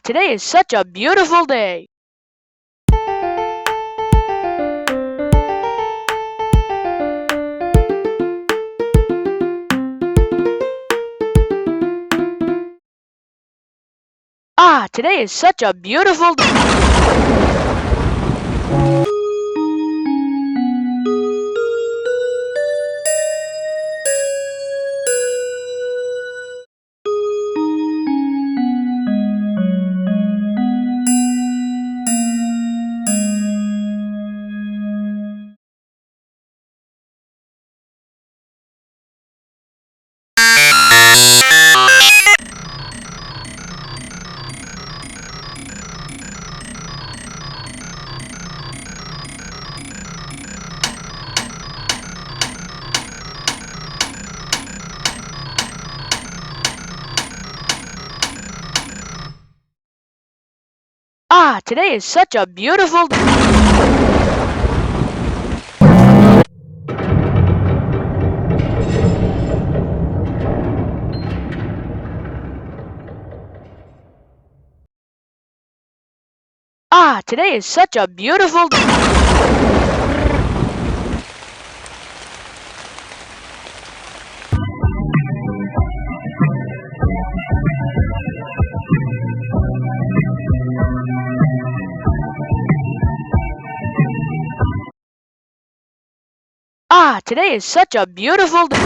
Today is such a beautiful day. Today is such a beautiful day. Today is such a beautiful day. Today is such a beautiful day. Today is such a beautiful day.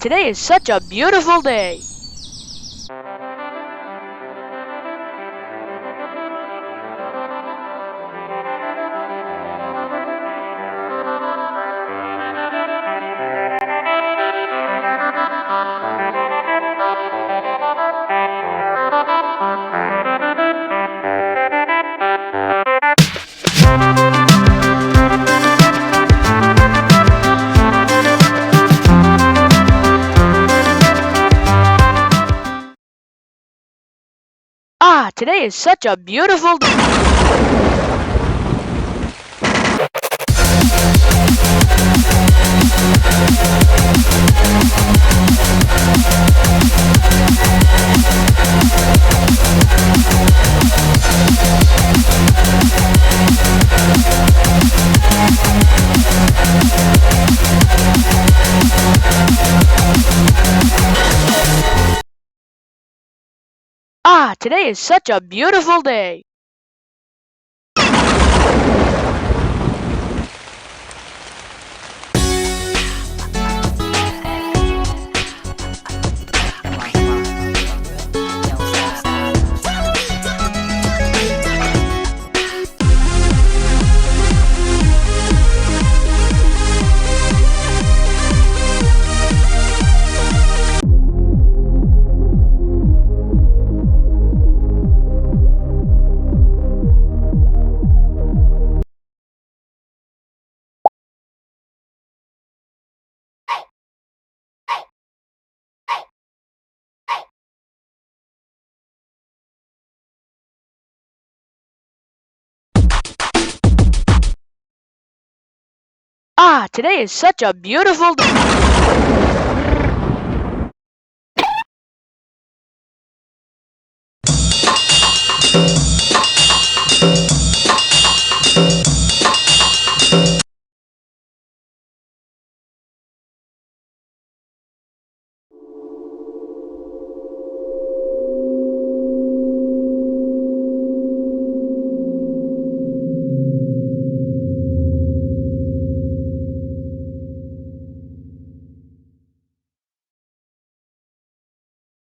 Today is such a beautiful day. Today is such a beautiful day. Today is such a beautiful day. Today is such a beautiful day.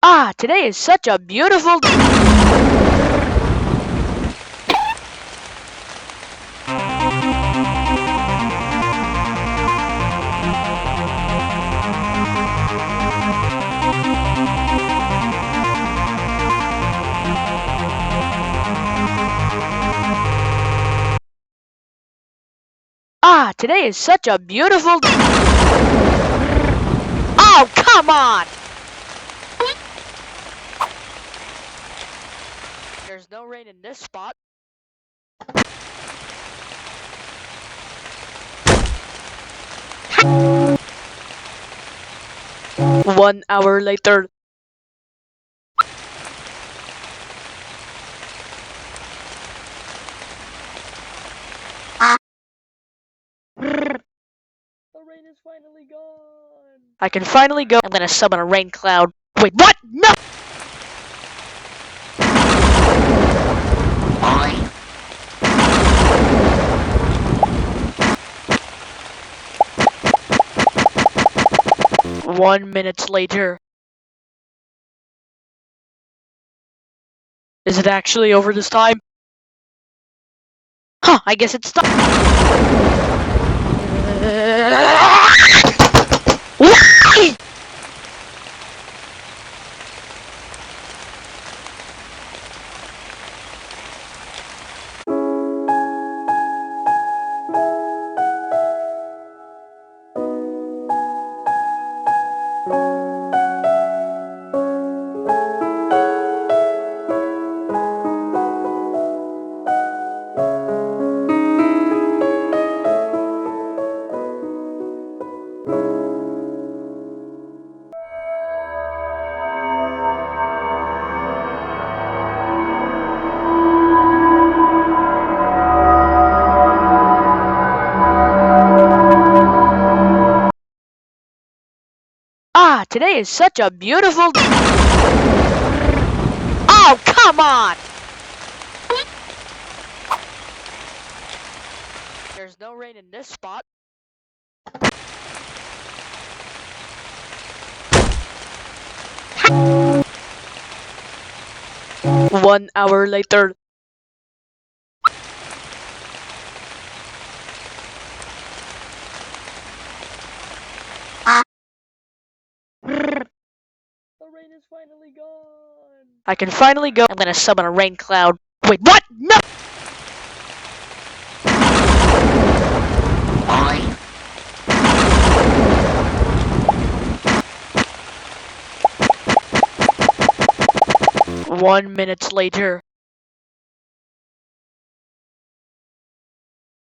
Ah, today is such a beautiful day. Ah, today is such a beautiful day. Oh, come on! There's no rain in this spot. One hour later. The rain is finally gone. I can finally go. I'm gonna summon a rain cloud. Wait, what? No! One minute later. Is it actually over this time? Huh, I guess it's done. Ah, today is such a beautiful day. Oh, come on! There's no rain in this spot. One hour later. The rain is finally gone. I can finally go. I'm gonna summon a rain cloud. Wait, what? No! One minute later.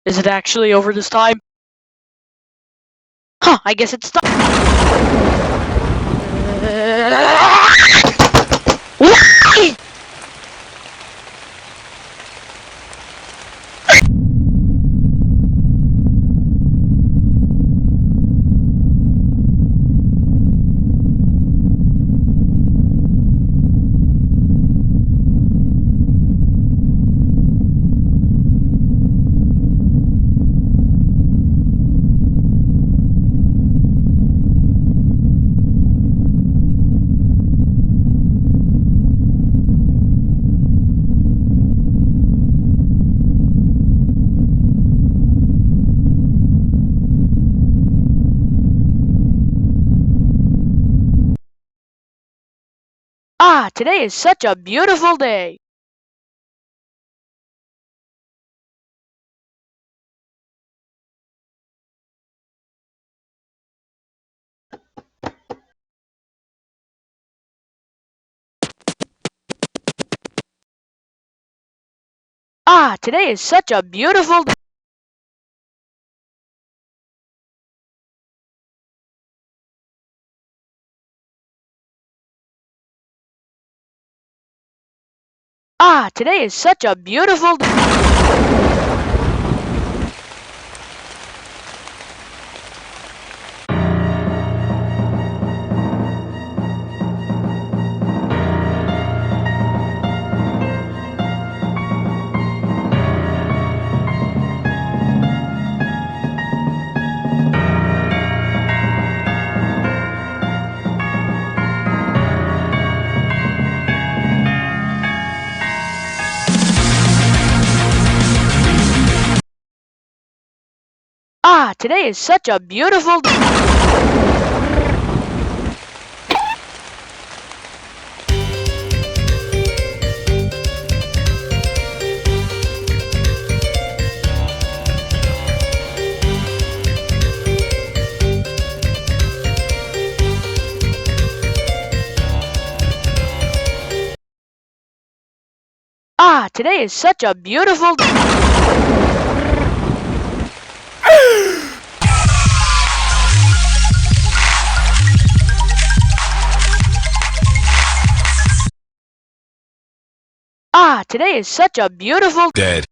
Is it actually over this time? Huh, I guess it's done. Ah, today is such a beautiful day. Ah, today is such a beautiful day. Ah, today is such a beautiful day. Ah, today is such a beautiful day. Ah, today is such a beautiful day. Ah, today is such a beautiful Dead.